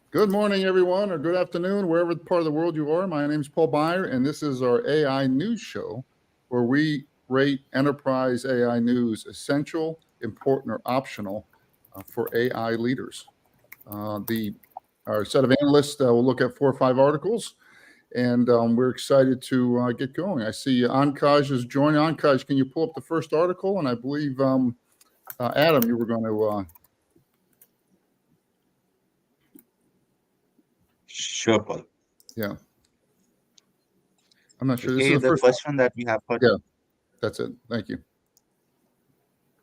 Good morning, everyone, or good afternoon, wherever part of the world you are. My name is Paul Beyer, and this is our AI news show where we rate enterprise AI news essential, important, or optional for AI leaders. Our set of analysts will look at 4 or 5 articles, and we're excited to get going. I see Ankaj is joining. Ankaj, can you pull up the first article? And I believe, Adam, you were going to. Sure, Paul. Yeah. I'm not sure. This Okay, is the the first. first one that we have for Yeah, that's it. Thank you.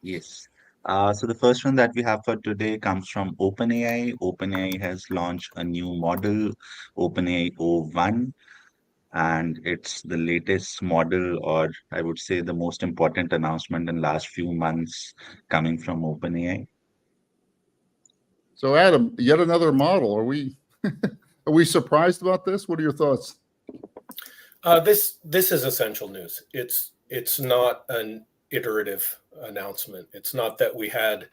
yes. So the first one that we have for today comes from OpenAI. OpenAI has launched a new model, OpenAI O1, and it's the latest model, or I would say the most important announcement in last few months coming from OpenAI. So, Adam, yet another model. Are we surprised about this? What are your thoughts? This is essential news. It's not an iterative announcement. It's not that we had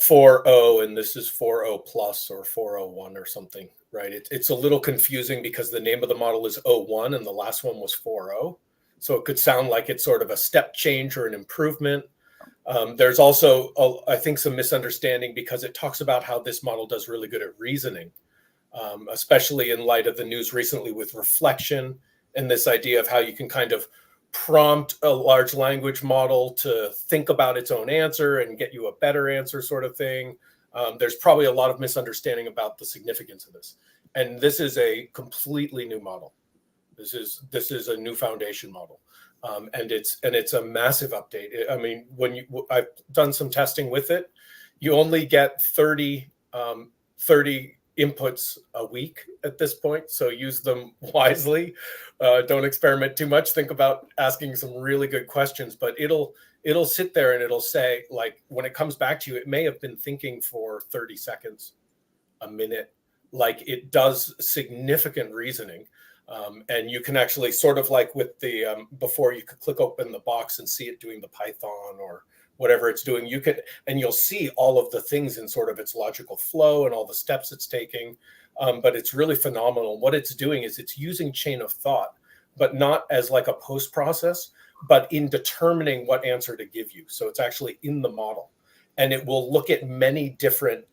4.0 and this is 4.0 plus or 4.01 or something, right? It's a little confusing because the name of the model is O1 and the last one was 4.0. So it could sound like it's sort of a step change or an improvement. There's also, I think, some misunderstanding because it talks about how this model does really good at reasoning, especially in light of the news recently with reflection and this idea of how you can kind of prompt a large language model to think about its own answer and get you a better answer sort of thing. There's probably a lot of misunderstanding about the significance of this. And this is a completely new model. This is a new foundation model. And it's a massive update. I mean, I've done some testing with it, you only get 30 inputs a week at this point, so use them wisely. Don't experiment too much. Think about asking some really good questions, but it'll sit there and it'll say, like, when it comes back to you, it may have been thinking for 30 seconds, a minute. Like, it does significant reasoning. And you can actually sort of like with the before, you could click open the box and see it doing the Python or whatever it's doing. You could, and you'll see all of the things in sort of its logical flow and all the steps it's taking. But it's really phenomenal. What it's doing is it's using chain of thought, but not as like a post process, but in determining what answer to give you. So it's actually in the model, and it will look at many different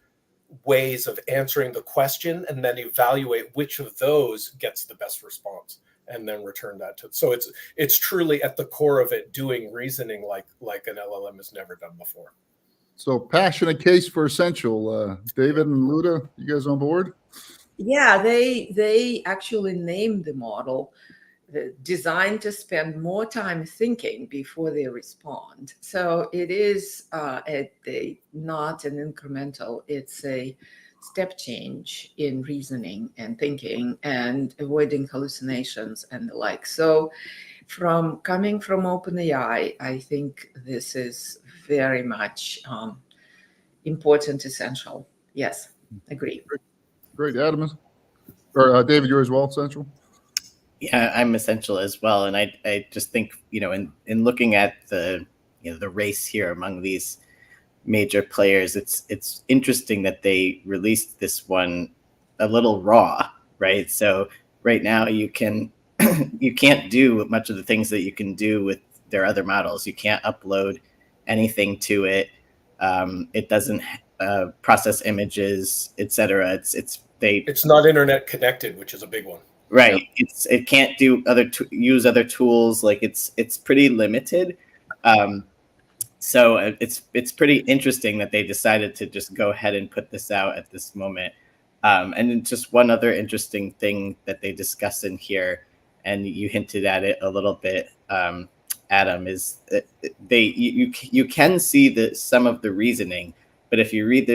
ways of answering the question and then evaluate which of those gets the best response and then return that to. So it's truly at the core of it doing reasoning like an LLM has never done before. So, passionate case for essential. David and Luda, you guys on board? Yeah, they actually named the model designed to spend more time thinking before they respond. So it is not an incremental, it's a step change in reasoning and thinking and avoiding hallucinations and the like. So coming from OpenAI, I think this is very much important, essential. Yes, agree. Great. Adam, or David, you're as well, essential? Yeah, I'm essential as well. And I just think, in looking at the race here among these major players, it's interesting that they released this one a little raw, right? So right now you can't do much of the things that you can do with their other models. You can't upload anything to it. It doesn't process images, etc. It's not internet connected, which is a big one. Right. Yeah. It can't do use other tools. Like it's pretty limited. So it's pretty interesting that they decided to just go ahead and put this out at this moment. And then just one other interesting thing that they discuss in here, and you hinted at it a little bit, Adam, is you can see some of the reasoning, but if you read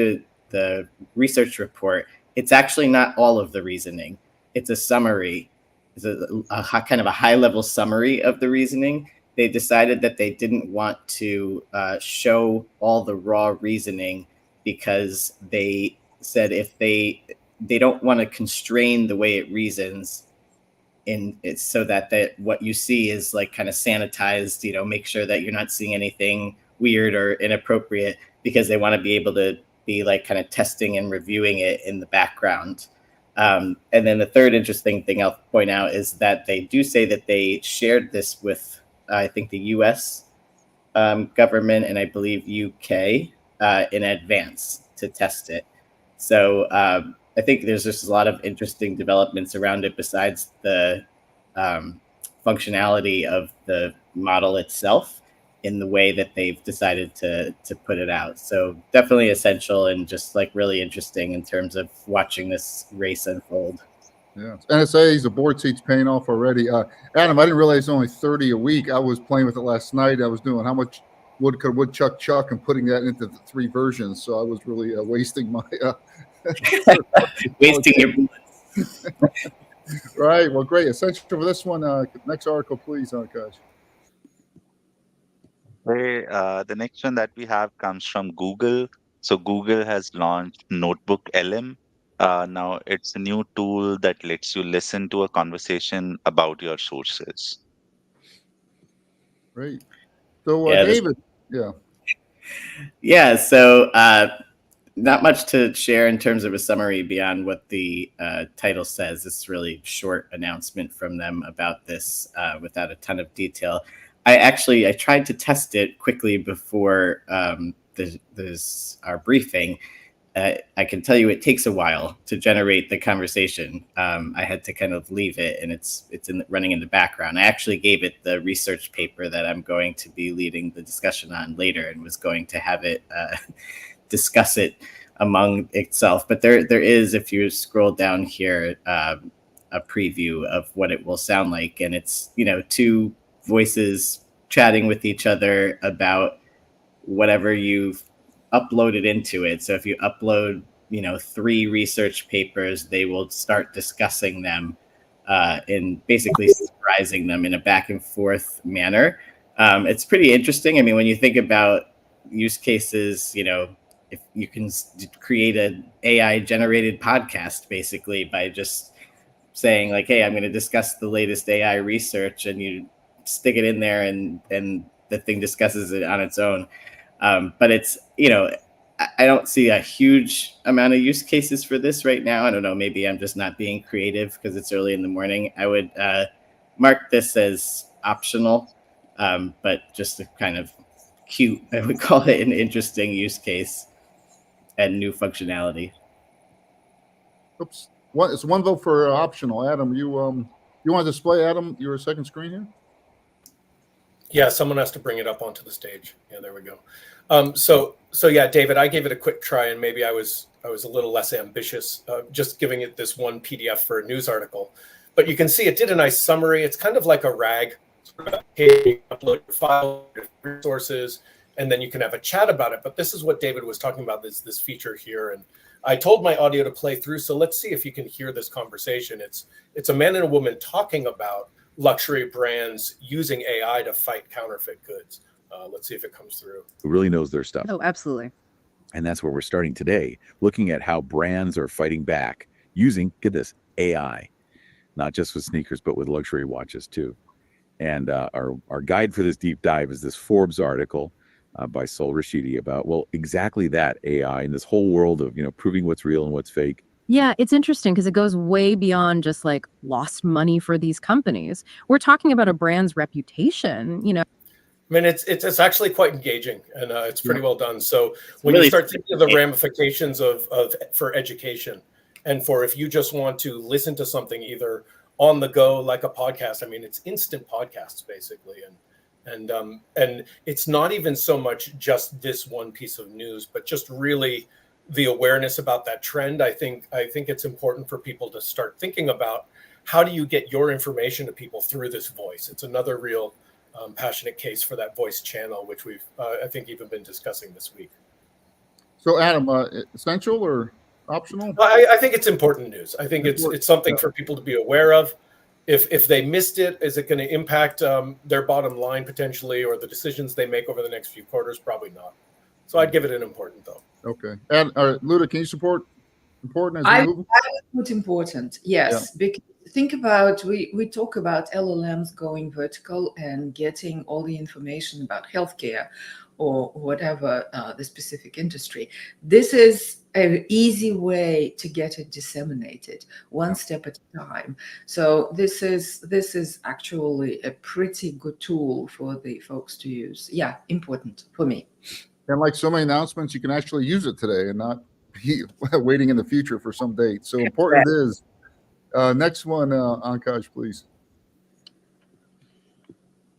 the research report, it's actually not all of the reasoning. It's a summary. It's a kind of a high-level summary of the reasoning. They decided that they didn't want to show all the raw reasoning because they said if they don't want to constrain the way it reasons, so that what you see is like kind of sanitized. Make sure that you're not seeing anything weird or inappropriate, because they want to be able to be like kind of testing and reviewing it in the background. And then the third interesting thing I'll point out is that they do say that they shared this with, I think, the US government and I believe UK in advance to test it. So I think there's just a lot of interesting developments around it besides the functionality of the model itself in the way that they've decided to put it out. So definitely essential and just like really interesting in terms of watching this race unfold. Yeah, NSA's, the board seat's paying off already. Adam, I didn't realize it's only 30 a week. I was playing with it last night. I was doing how much wood could woodchuck chuck and putting that into the 3 versions. So I was really wasting my wasting your bullets. Right. Well, great. Essential for this one. Next article, please, guys. The next one that we have comes from Google. So Google has launched NotebookLM. Now it's a new tool that lets you listen to a conversation about your sources. Great. So Yeah, David, Yeah, so not much to share in terms of a summary beyond what the title says. It's really short announcement from them about this without a ton of detail. I tried to test it quickly before our briefing. I can tell you it takes a while to generate the conversation. I had to kind of leave it, and it's running in the background. I actually gave it the research paper that I'm going to be leading the discussion on later, and was going to have it discuss it among itself. But there is, if you scroll down here, a preview of what it will sound like, and it's 2 voices chatting with each other about whatever you've uploaded into it. So if you upload 3 research papers, they will start discussing them and basically summarizing them in a back and forth manner. It's pretty interesting. I mean, when you think about use cases, if you can create an AI generated podcast basically by just saying like, hey, I'm going to discuss the latest AI research, and you stick it in there and the thing discusses it on its own. But it's, I don't see a huge amount of use cases for this right now. I don't know, maybe I'm just not being creative because it's early in the morning. I would mark this as optional, but just a kind of cute, I would call it an interesting use case and new functionality. Oops. It's 1 vote for optional. Adam, you want to display, Adam, your second screen here? Yeah, someone has to bring it up onto the stage. Yeah, there we go. So yeah, David, I gave it a quick try, and maybe I was a little less ambitious, just giving it this 1 PDF for a news article. But you can see it did a nice summary. It's kind of like a RAG. You upload your file, your resources, and then you can have a chat about it. But this is what David was talking about, this feature here. And I told my audio to play through, so let's see if you can hear this conversation. It's a man and a woman talking about luxury brands using AI to fight counterfeit goods. Let's see if it comes through. Who really knows their stuff. Oh, absolutely. And that's where we're starting today, looking at how brands are fighting back using, get this, AI, not just with sneakers, but with luxury watches too. And our guide for this deep dive is this Forbes article by Sol Rashidi about, well, exactly that, AI and this whole world of, proving what's real and what's fake. Yeah, it's interesting because it goes way beyond just like lost money for these companies. We're talking about a brand's reputation, I mean, it's actually quite engaging, and it's pretty well done. So when really you start thinking of the ramifications of for education, and for if you just want to listen to something either on the go like a podcast, I mean, it's instant podcasts basically, and it's not even so much just this one piece of news, but just really the awareness about that trend. I think it's important for people to start thinking about how do you get your information to people through this voice. It's another real passionate case for that voice channel, which we've, I think, even been discussing this week. So, Adam, essential or optional? I think it's important news. I think it's something for people to be aware of. If they missed it, is it going to impact their bottom line potentially, or the decisions they make over the next few quarters? Probably not. So I'd give it an important, though. Okay. And Luda, can you support important as I we move? would put important, yes. Yeah. Because think about, we talk about LLMs going vertical and getting all the information about healthcare. or whatever the specific industry. This is an easy way to get it disseminated, one step at a time. So this is actually a pretty good tool for the folks to use. Yeah, important for me. And like so many announcements, you can actually use it today and not be waiting in the future for some date. So important it is. Next one, Ankash, please.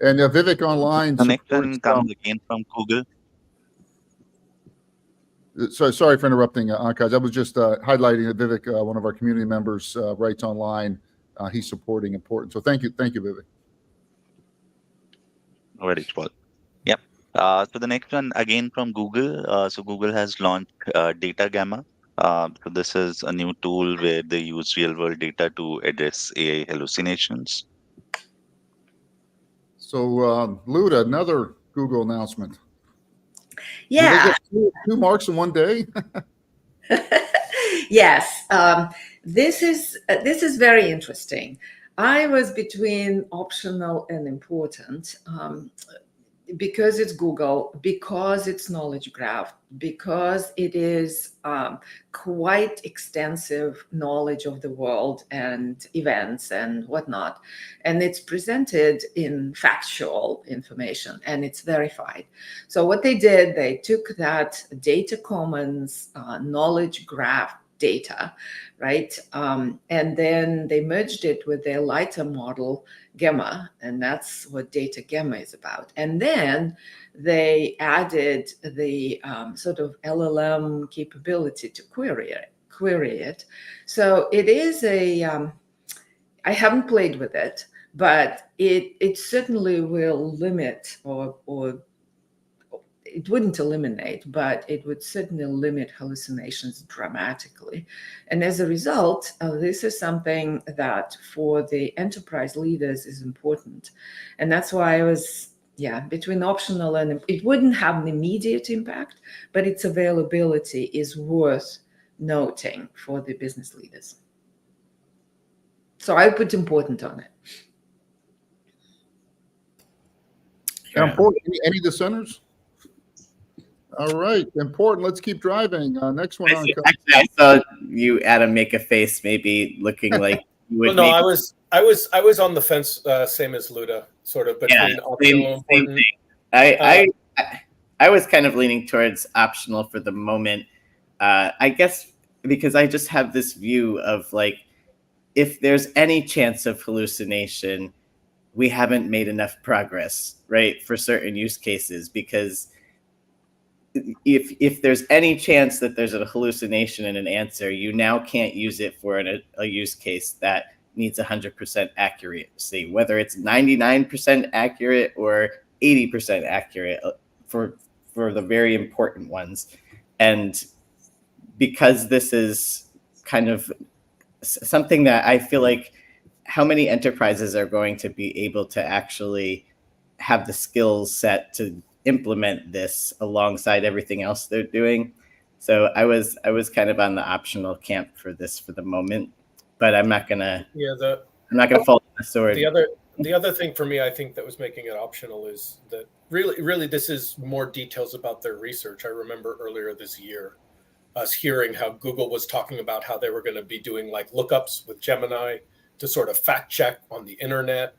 And Vivek Online The next supports. one comes again from Google. Sorry for interrupting, Ankash. I was just highlighting that Vivek, one of our community members, writes online. He's supporting important. So thank you, Vivek. Very well. Yep. So the next one again from Google. So Google has launched DataGemma. So this is a new tool where they use real-world data to address AI hallucinations. So Luda, another Google announcement. Yeah. Two marks in one day. Yes, this is very interesting. I was between optional and important because it's Google, because it's knowledge graph, because it is quite extensive knowledge of the world and events and whatnot. And it's presented in factual information and it's verified. So what they did, they took that data commons knowledge graph data, right? And then they merged it with their lighter model, Gemma, and that's what DataGemma is about. And then they added the sort of LLM capability to query it. So it is I haven't played with it, but it certainly will limit or it wouldn't eliminate, but it would certainly limit hallucinations dramatically. And as a result, this is something that for the enterprise leaders is important. And that's why I was, between optional and it wouldn't have an immediate impact, but its availability is worth noting for the business leaders. So I put important on it. Yeah. Important. Any dissenters? All right, important. Let's keep driving. Next one. Actually, I saw you, Adam, make a face, maybe looking like you would. Well, no, I was on the fence, same as Luda, sort of between optional and important. I was kind of leaning towards optional for the moment. I guess because I just have this view of like, if there's any chance of hallucination, we haven't made enough progress, right, for certain use cases, because if there's any chance that there's a hallucination in an answer, you now can't use it for a use case that needs 100% accuracy, whether it's 99% accurate or 80% accurate for the very important ones. And because this is kind of something that I feel like how many enterprises are going to be able to actually have the skills set to implement this alongside everything else they're doing. So I was kind of on the optional camp for this for the moment, but I'm not gonna fall on the sword. The other thing for me, I think that was making it optional is that really this is more details about their research. I remember earlier this year us hearing how Google was talking about how they were going to be doing like lookups with Gemini to sort of fact check on the internet.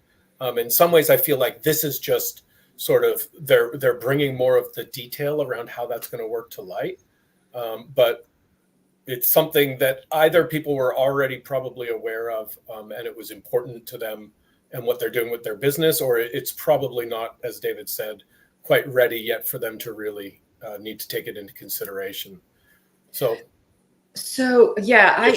In some ways, I feel like this is just sort of they're bringing more of the detail around how that's going to work to light. But it's something that either people were already probably aware of and it was important to them and what they're doing with their business, or it's probably not, as David said, quite ready yet for them to really need to take it into consideration. So yeah,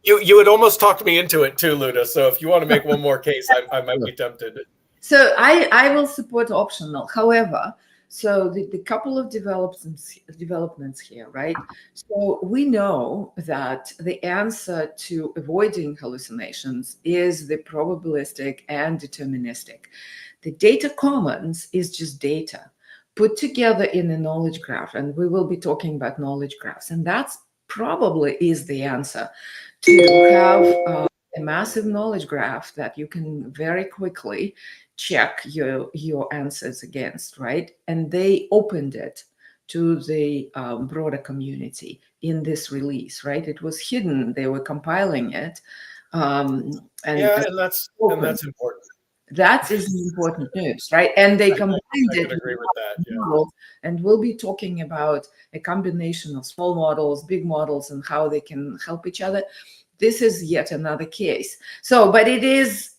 you would almost talk me into it too, Luda. So if you want to make one more case, I might be tempted. So I will support optional. However, so the couple of developments here, right? So we know that the answer to avoiding hallucinations is the probabilistic and deterministic. The data commons is just data put together in a knowledge graph, and we will be talking about knowledge graphs, and that's probably is the answer to have a massive knowledge graph that you can very quickly check your answers against, right? And they opened it to the broader community in this release, right? It was hidden. They were compiling it. And that's important. That is important news, right? And they combined I it could agree with that. Yeah. models, and we'll be talking about a combination of small models, big models, and how they can help each other. This is yet another case. So, but it is,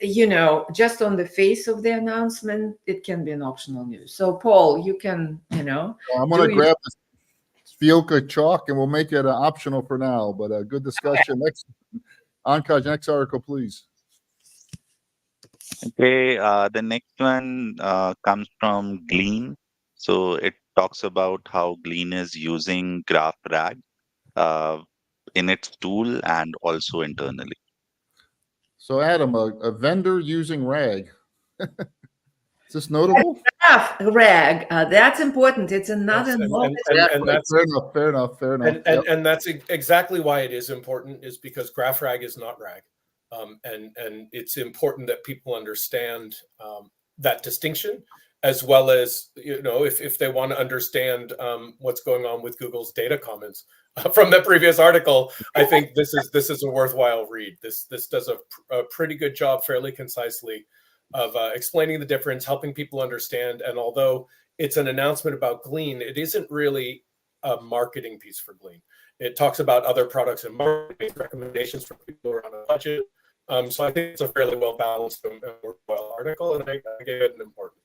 just on the face of the announcement, it can be an optional news. So, Paul, you can, I'm going to grab the Fiocca chalk and we'll make it optional for now. But a good discussion. Next, Ankaj, next article, please. Okay, the next one comes from Glean. So it talks about how Glean is using GraphRAG in its tool and also internally. So, Adam, a vendor using RAG. Is this notable? GraphRAG, that's important. It's another Fair enough. And that's exactly why it is important, is because GraphRAG is not RAG. And it's important that people understand that distinction, as well as, if they want to understand what's going on with Google's data comments from the previous article. I think this is a worthwhile read. This does a pretty good job, fairly concisely, of explaining the difference, helping people understand. And although it's an announcement about Glean, it isn't really a marketing piece for Glean. It talks about other products and marketing recommendations for people who are on a budget. So I think it's a fairly well balanced and worthwhile article, and I gave it an important.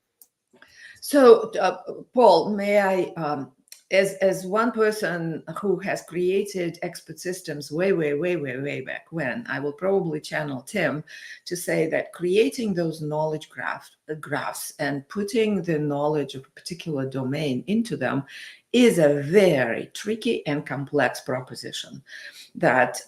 So, Paul, may I, as one person who has created expert systems way back when, I will probably channel Tim to say that creating those knowledge graphs and putting the knowledge of a particular domain into them is a very tricky and complex proposition that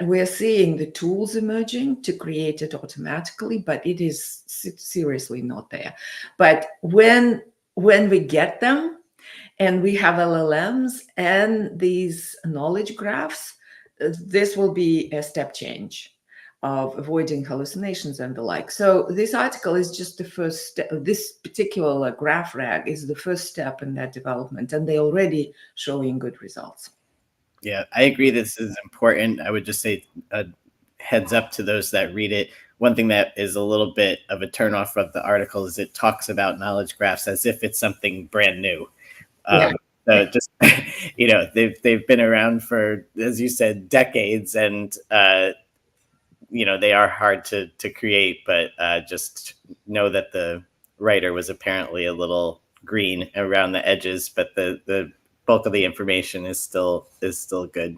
we're seeing the tools emerging to create it automatically, but it is seriously not there. But when we get them and we have LLMs and these knowledge graphs, this will be a step change of avoiding hallucinations and the like. So this article is just the first step. This particular GraphRAG is the first step in that development, and they're already showing good results. Yeah, I agree. This is important. I would just say a heads up to those that read it. One thing that is a little bit of a turnoff of the article is it talks about knowledge graphs as if it's something brand new. So just, they've been around for, as you said, decades, and, they are hard to create, but just know that the writer was apparently a little green around the edges, but the bulk of the information is still good.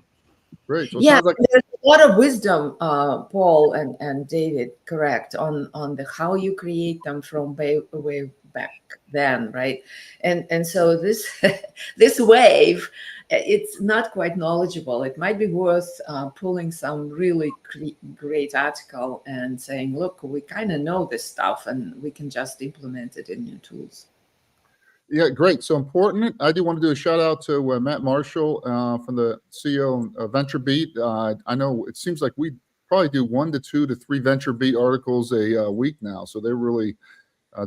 Great. So there's a lot of wisdom, Paul and David, correct, on the how you create them from way back then, right? And so this this wave, it's not quite knowledgeable. It might be worth pulling some really great article and saying, look, we kind of know this stuff and we can just implement it in new tools. Yeah, great. So important. I do want to do a shout out to Matt Marshall from the CEO of VentureBeat. I know it seems like we probably do 1 to 2 to 3 VentureBeat articles a week now. So they're really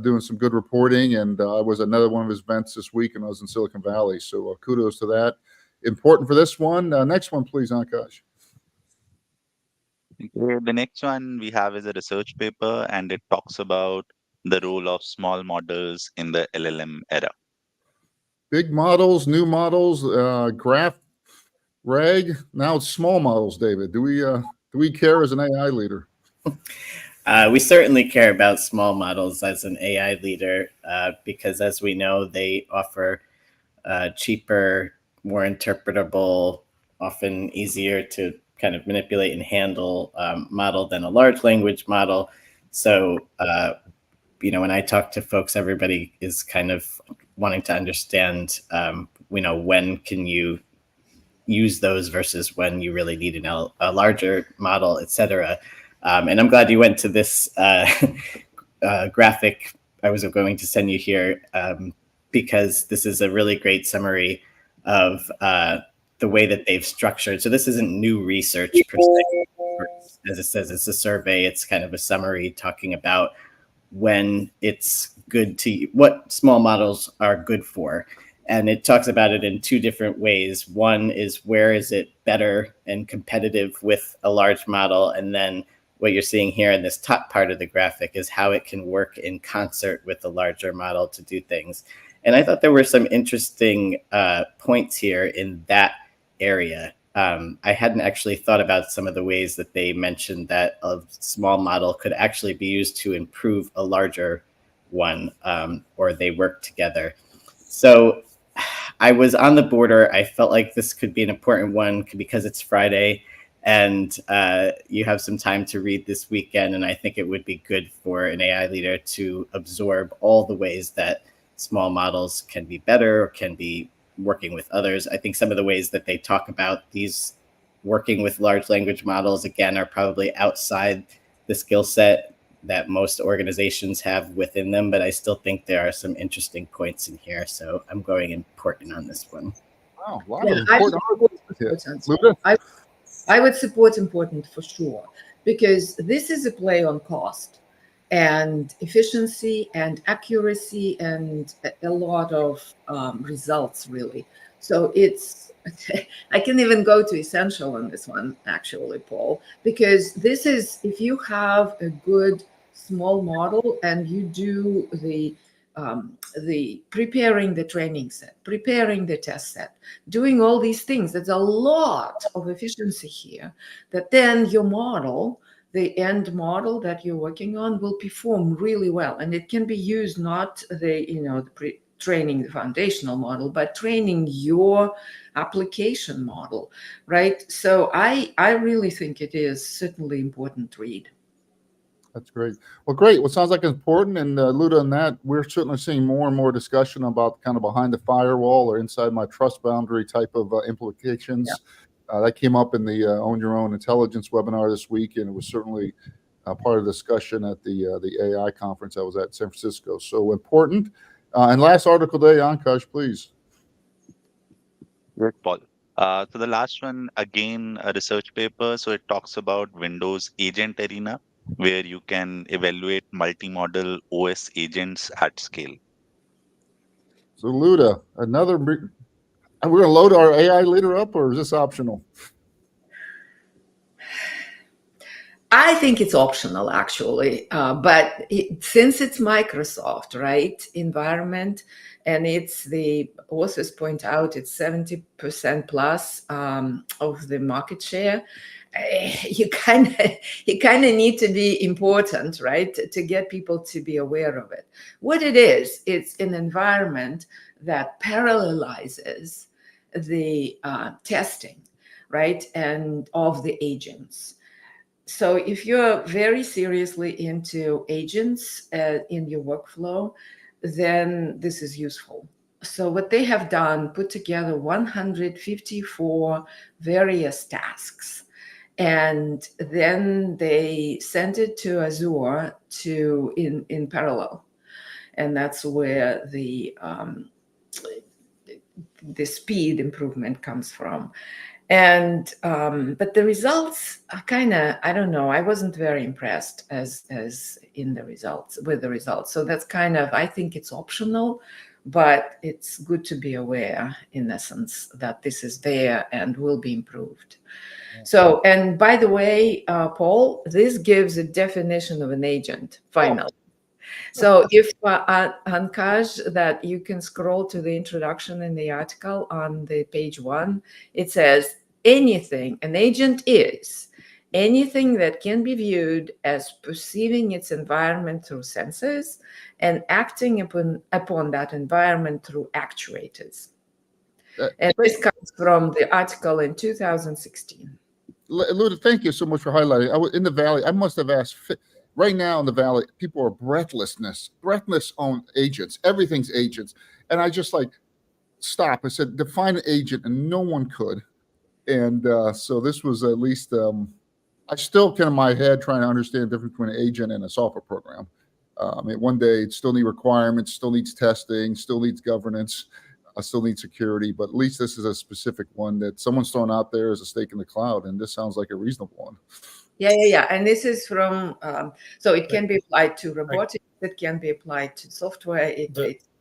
doing some good reporting. And I was at another one of his events this week, and I was in Silicon Valley. So kudos to that. Important for this one. Next one, please, Akash. Okay, the next one we have is a research paper, and it talks about the role of small models in the LLM era. Big models, new models, GraphRAG. Now it's small models, David. Do we care as an AI leader? We certainly care about small models as an AI leader because, as we know, they offer cheaper, more interpretable, often easier to kind of manipulate and handle model than a large language model. So, when I talk to folks, everybody is kind of wanting to understand, when can you use those versus when you really need a larger model, et cetera. And I'm glad you went to this graphic I was going to send you here because this is a really great summary of the way that they've structured. So this isn't new research per se. As it says, it's a survey. It's kind of a summary talking about when it's good to, what small models are good for. And it talks about it in two different ways. One is where is it better and competitive with a large model? And then what you're seeing here in this top part of the graphic is how it can work in concert with the larger model to do things. And I thought there were some interesting points here in that area. I hadn't actually thought about some of the ways that they mentioned that a small model could actually be used to improve a larger one, or they work together. So I was on the border. I felt like this could be an important one because it's Friday and you have some time to read this weekend. And I think it would be good for an AI leader to absorb all the ways that small models can be better, or can be working with others. I think some of the ways that they talk about these working with large language models, again, are probably outside the skill set that most organizations have within them, but I still think there are some interesting points in here. So I'm going important on this one. Wow, a lot of important articles here. I would support important for sure, because this is a play on cost and efficiency and accuracy and a lot of results, really. So it's, I can even go to essential on this one, actually, Paul, because this is, if you have a good small model and you do the preparing the training set, preparing the test set, doing all these things, there's a lot of efficiency here, that then your model, the end model that you're working on, will perform really well. And it can be used, not training the foundational model, but training your application model, right? So I really think it is certainly important read. That's great. Well, great. Well, sounds like it's important. And Luda, on that, we're certainly seeing more and more discussion about kind of behind the firewall or inside my trust boundary type of implications. Yeah. That came up in the Own Your Own Intelligence webinar this week, and it was certainly part of the discussion at the AI conference I was at in San Francisco. So important. And last article today, Ankash, please. Great, Paul. So the last one, again, a research paper. So it talks about Windows Agent Arena, where you can evaluate multi-modal OS agents at scale. So Luda, another, we're going to load our AI leader up, or is this optional? I think it's optional, actually, but since it's Microsoft, right, environment, and it's, the authors point out, it's 70% plus of the market share. You kind of need to be important, right, to get people to be aware of it. What it is, it's an environment that parallelizes the testing, right, and of the agents. So if you're very seriously into agents in your workflow, then this is useful. So what they have done, put together 154 various tasks, and then they sent it to Azure in parallel. And that's where the speed improvement comes from. And but the results are kind of, I don't know, I wasn't very impressed as in the results, with the results. So that's kind of, I think it's optional, but it's good to be aware, in essence, that this is there and will be improved. So, and by the way, Paul, this gives a definition of an agent, finally. So if Ankash, that you can scroll to the introduction in the article on the page 1, it says anything, an agent is anything that can be viewed as perceiving its environment through senses and acting upon that environment through actuators. And this comes from the article in 2016. Luda, thank you so much for highlighting. I was in the Valley. I must have asked. Right now in the Valley, people are breathless on agents. Everything's agents. And I just stop. I said, define an agent, and no one could. And so this was at least, I still can in my head trying to understand the difference between an agent and a software program. One day it still needs requirements, still needs testing, still needs governance, still needs security, but at least this is a specific one that someone's thrown out there as a stake in the cloud. And this sounds like a reasonable one. Yeah. And this is from, so it can be applied to robotic that can be applied to software.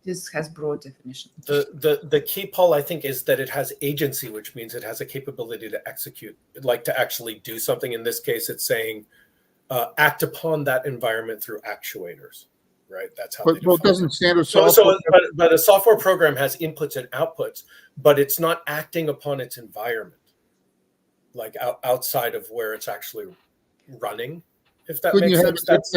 This has broad definition. The key, Paul, I think, is that it has agency, which means it has a capability to execute, like to actually do something. In this case, it's saying act upon that environment through actuators, right? That's how. But it doesn't standard software. But a software program has inputs and outputs, but it's not acting upon its environment, like outside of where it's actually running. If that makes sense.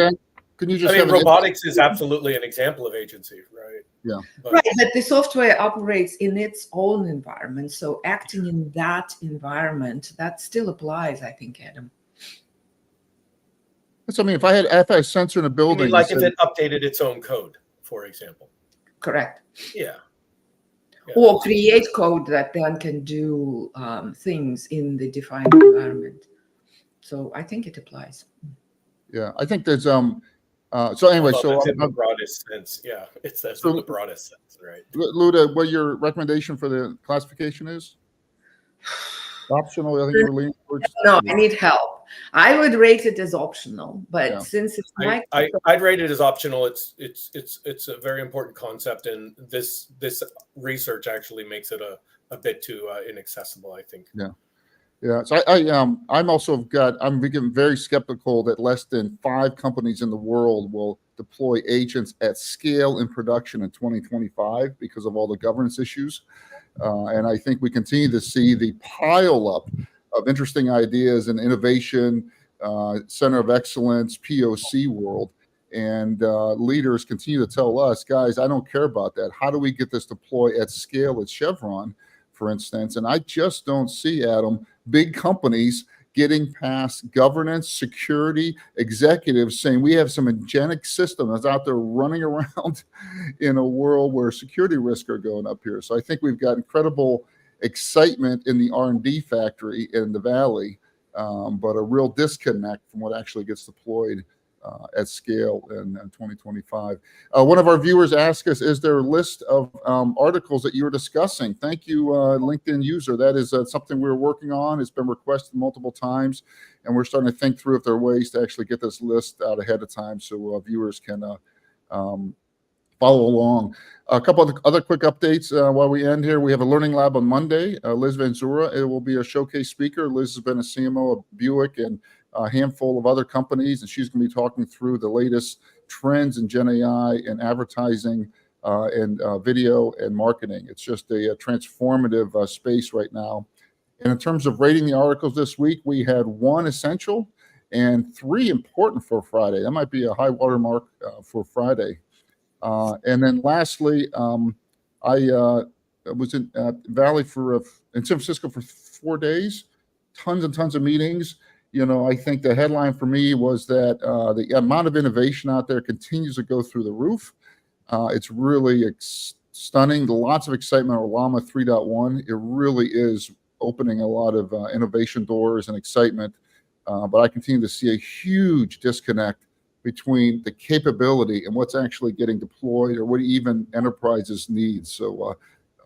Can you just robotics is absolutely an example of agency, right? Yeah. But the software operates in its own environment. So acting in that environment, that still applies, I think, Adam. So, I mean, if I had a sensor in a building, like if it updated its own code, for example. Correct. Yeah. Or create code that then can do things in the defined environment. So I think it applies. Yeah, I think there's so anyway, so in the broadest sense, yeah, it's in the broadest sense, right? Luda, what your recommendation for the classification is? Optional, I think you're leaning towards. No, I need help. I would rate it as optional, but since it's I'd rate it as optional. It's a very important concept, and this research actually makes it a bit too inaccessible, I think. Yeah. Yeah, so I'm becoming very skeptical that less than 5 companies in the world will deploy agents at scale in production in 2025 because of all the governance issues. And I think we continue to see the pile up of interesting ideas and innovation, center of excellence, POC world. And leaders continue to tell us, guys, I don't care about that. How do we get this deployed at scale at Chevron, for instance? And I just don't see, Adam, big companies getting past governance, security, executives saying we have some agentic system that's out there running around in a world where security risks are going up here. So I think we've got incredible excitement in the R&D factory in the Valley, but a real disconnect from what actually gets deployed at scale in 2025. One of our viewers asked us, is there a list of articles that you were discussing? Thank you, LinkedIn user. That is something we're working on. It's been requested multiple times, and we're starting to think through if there are ways to actually get this list out ahead of time so viewers can follow along. A couple of other quick updates while we end here. We have a learning lab on Monday. Liz Van Zura, it will be a showcase speaker. Liz has been a CMO of Buick and a handful of other companies, and she's going to be talking through the latest trends in Gen AI and advertising and video and marketing. It's just a transformative space right now. And in terms of rating the articles this week, we had 1 essential and 3 important for Friday. That might be a high watermark for Friday. And then lastly, I was in Valley in San Francisco for 4 days, tons and tons of meetings. You know, I think the headline for me was that the amount of innovation out there continues to go through the roof. It's really stunning. Lots of excitement on Llama 3.1. It really is opening a lot of innovation doors and excitement. But I continue to see a huge disconnect between the capability and what's actually getting deployed or what even enterprises need. So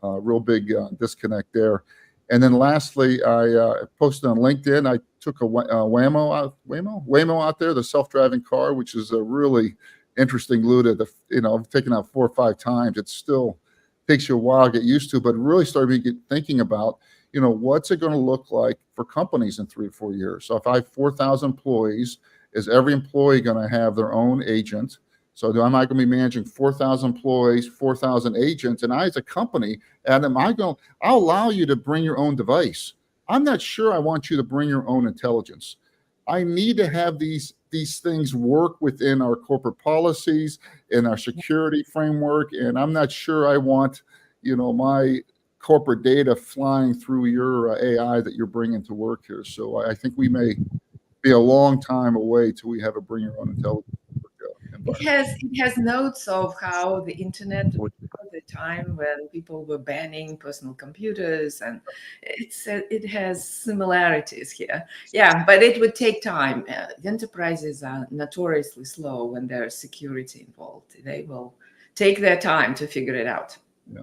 real big disconnect there. And then lastly, I posted on LinkedIn, I took a Waymo out there, the self-driving car, which is a really interesting Luda. I've taken out 4 or 5 times. It still takes you a while to get used to, but really started thinking about, what's it going to look like for companies in 3 or 4 years? So if I have 4,000 employees, is every employee going to have their own agent? So am I going to be managing 4,000 employees, 4,000 agents? And I, as a company, Adam, I'll allow you to bring your own device. I'm not sure I want you to bring your own intelligence. I need to have these things work within our corporate policies and our security framework. And I'm not sure I want, my corporate data flying through your AI that you're bringing to work here. So I think we may be a long time away till we have a bring your own intelligence. It has notes of how the internet was at the time when people were banning personal computers, and it has similarities here. Yeah, but it would take time. Enterprises are notoriously slow when there's security involved. They will take their time to figure it out. Yeah,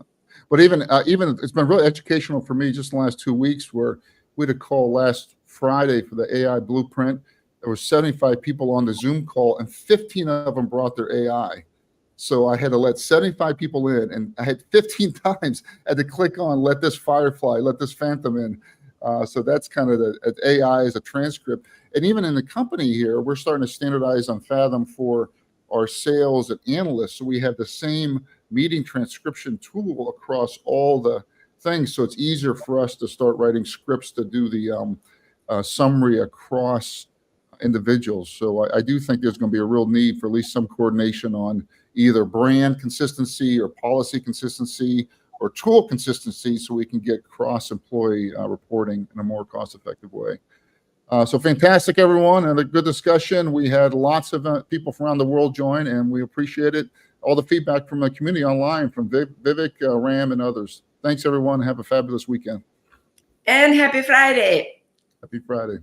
but even it's been really educational for me just the last 2 weeks, where we had a call last Friday for the AI blueprint. there were 75 people on the Zoom call, and 15 of them brought their AI. So I had to let 75 people in, and I had 15 times I had to click on let this Firefly, let this Phantom in. So that's kind of the AI as a transcript. And even in the company here, we're starting to standardize on Fathom for our sales and analysts. So we have the same meeting transcription tool across all the things. So it's easier for us to start writing scripts to do the summary across individuals. So I do think there's going to be a real need for at least some coordination on either brand consistency or policy consistency or tool consistency, so we can get cross-employee reporting in a more cost-effective way. So fantastic, everyone, and a good discussion. We had lots of people from around the world join, and we appreciate it. All the feedback from the community online, from Vivek, Ram, and others. Thanks, everyone. Have a fabulous weekend. And happy Friday. Happy Friday.